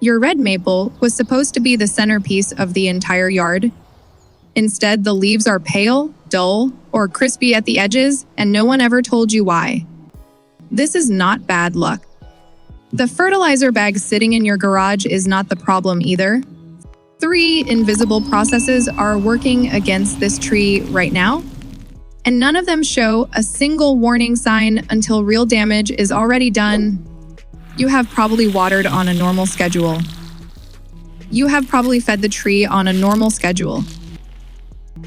Your red maple was supposed to be the centerpiece of the entire yard. Instead, the leaves are pale, dull, or crispy at the edges, and no one ever told you why. This is not bad luck. The fertilizer bag sitting in your garage is not the problem either. 3 invisible processes are working against this tree right now, and none of them show a single warning sign until real damage is already done. You have probably watered on a normal schedule. You have probably fed the tree on a normal schedule.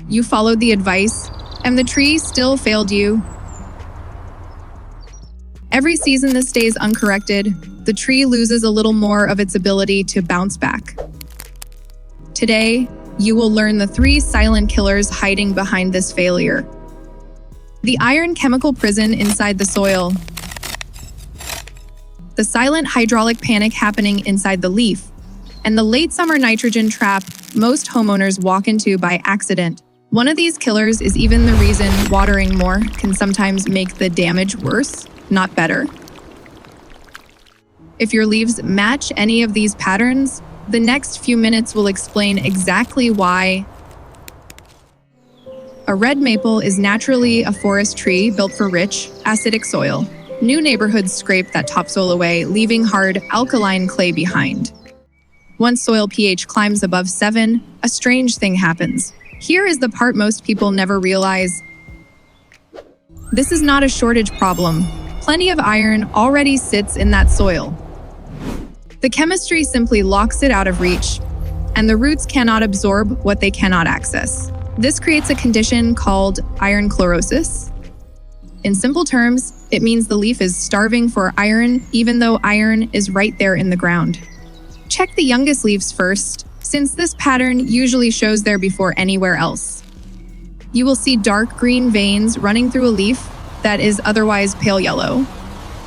You followed the advice, and the tree still failed you. Every season this stays uncorrected, the tree loses a little more of its ability to bounce back. Today, you will learn the 3 silent killers hiding behind this failure. The iron chemical prison inside the soil. The silent hydraulic panic happening inside the leaf. And the late summer nitrogen trap most homeowners walk into by accident. One of these killers is even the reason watering more can sometimes make the damage worse, not better. If your leaves match any of these patterns, the next few minutes will explain exactly why. A red maple is naturally a forest tree built for rich, acidic soil. New neighborhoods scrape that topsoil away, leaving hard, alkaline clay behind. Once soil pH climbs above 7, a strange thing happens. Here is the part most people never realize. This is not a shortage problem. Plenty of iron already sits in that soil. The chemistry simply locks it out of reach, and the roots cannot absorb what they cannot access. This creates a condition called iron chlorosis. In simple terms, it means the leaf is starving for iron, even though iron is right there in the ground. Check the youngest leaves first, since this pattern usually shows there before anywhere else. You will see dark green veins running through a leaf that is otherwise pale yellow.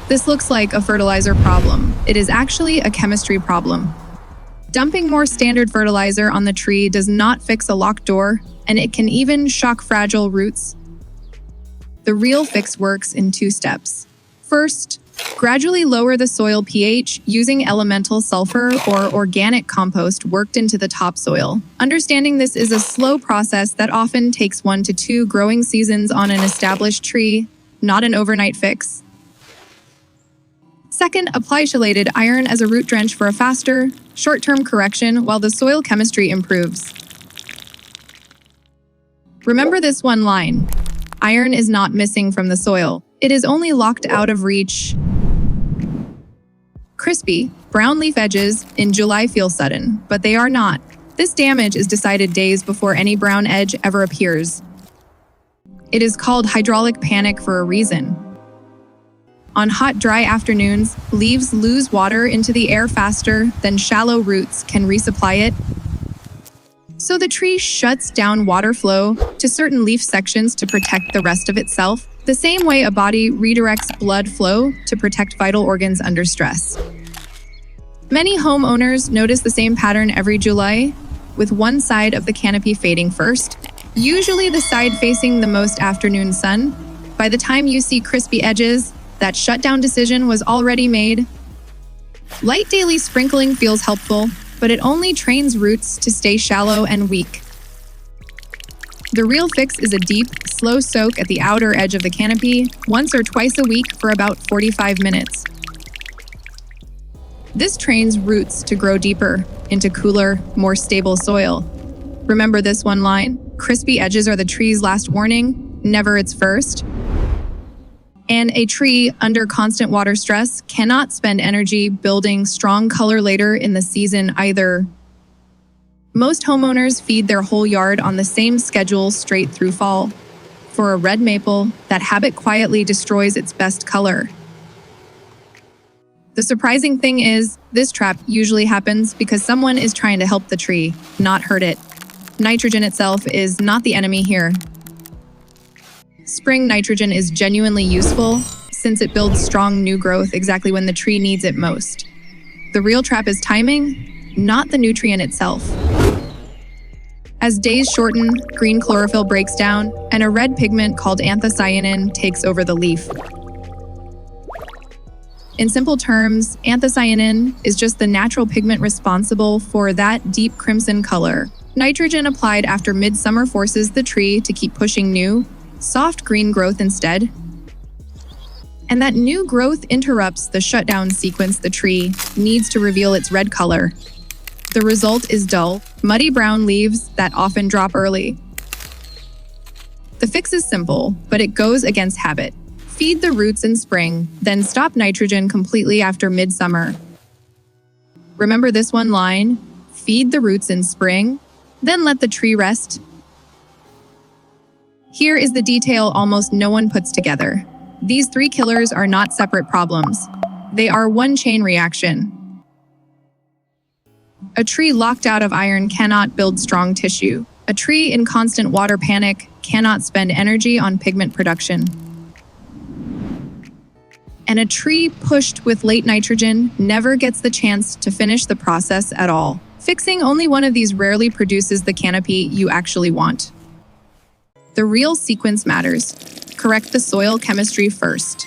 This looks like a fertilizer problem. It is actually a chemistry problem. Dumping more standard fertilizer on the tree does not fix a locked door, and it can even shock fragile roots. The real fix works in 2 steps. First, gradually lower the soil pH using elemental sulfur or organic compost worked into the topsoil. Understanding this is a slow process that often takes 1 to 2 growing seasons on an established tree, not an overnight fix. Second, apply chelated iron as a root drench for a faster, short-term correction while the soil chemistry improves. Remember this one line: iron is not missing from the soil. It is only locked out of reach. Crispy, brown leaf edges in July feel sudden, but they are not. This damage is decided days before any brown edge ever appears. It is called hydraulic panic for a reason. On hot, dry afternoons, leaves lose water into the air faster than shallow roots can resupply it. So the tree shuts down water flow to certain leaf sections to protect the rest of itself, the same way a body redirects blood flow to protect vital organs under stress. Many homeowners notice the same pattern every July, with one side of the canopy fading first, usually the side facing the most afternoon sun. By the time you see crispy edges, that shutdown decision was already made. Light daily sprinkling feels helpful, but it only trains roots to stay shallow and weak. The real fix is a deep, slow soak at the outer edge of the canopy, once or twice a week for about 45 minutes. This trains roots to grow deeper, into cooler, more stable soil. Remember this one line: crispy edges are the tree's last warning, never its first. And a tree under constant water stress cannot spend energy building strong color later in the season either. Most homeowners feed their whole yard on the same schedule straight through fall. For a red maple, that habit quietly destroys its best color. The surprising thing is, this trap usually happens because someone is trying to help the tree, not hurt it. Nitrogen itself is not the enemy here. Spring nitrogen is genuinely useful since it builds strong new growth exactly when the tree needs it most. The real trap is timing, not the nutrient itself. As days shorten, green chlorophyll breaks down, and a red pigment called anthocyanin takes over the leaf. In simple terms, anthocyanin is just the natural pigment responsible for that deep crimson color. Nitrogen applied after midsummer forces the tree to keep pushing new, soft green growth instead. And that new growth interrupts the shutdown sequence the tree needs to reveal its red color. The result is dull, muddy brown leaves that often drop early. The fix is simple, but it goes against habit. Feed the roots in spring, then stop nitrogen completely after midsummer. Remember this one line? Feed the roots in spring, then let the tree rest. Here is the detail almost no one puts together. These three killers are not separate problems. They are one chain reaction. A tree locked out of iron cannot build strong tissue. A tree in constant water panic cannot spend energy on pigment production. And a tree pushed with late nitrogen never gets the chance to finish the process at all. Fixing only one of these rarely produces the canopy you actually want. The real sequence matters. Correct the soil chemistry first.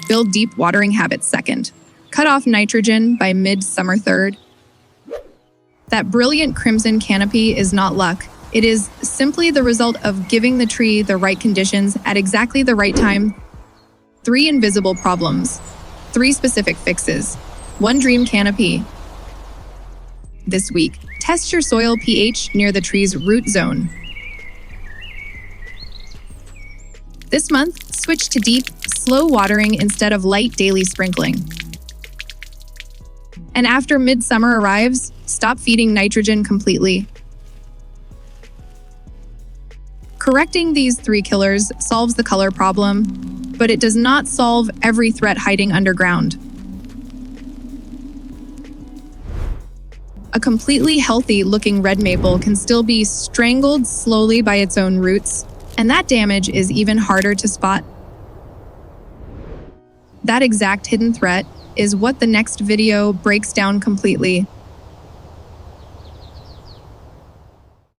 Build deep watering habits second. Cut off nitrogen by mid-summer third. That brilliant crimson canopy is not luck. It is simply the result of giving the tree the right conditions at exactly the right time. 3 invisible problems, 3 specific fixes, 1 dream canopy. This week, test your soil pH near the tree's root zone. This month, switch to deep, slow watering instead of light daily sprinkling. And after midsummer arrives, stop feeding nitrogen completely. Correcting these 3 killers solves the color problem, but it does not solve every threat hiding underground. A completely healthy-looking red maple can still be strangled slowly by its own roots, and that damage is even harder to spot. That exact hidden threat is what the next video breaks down completely.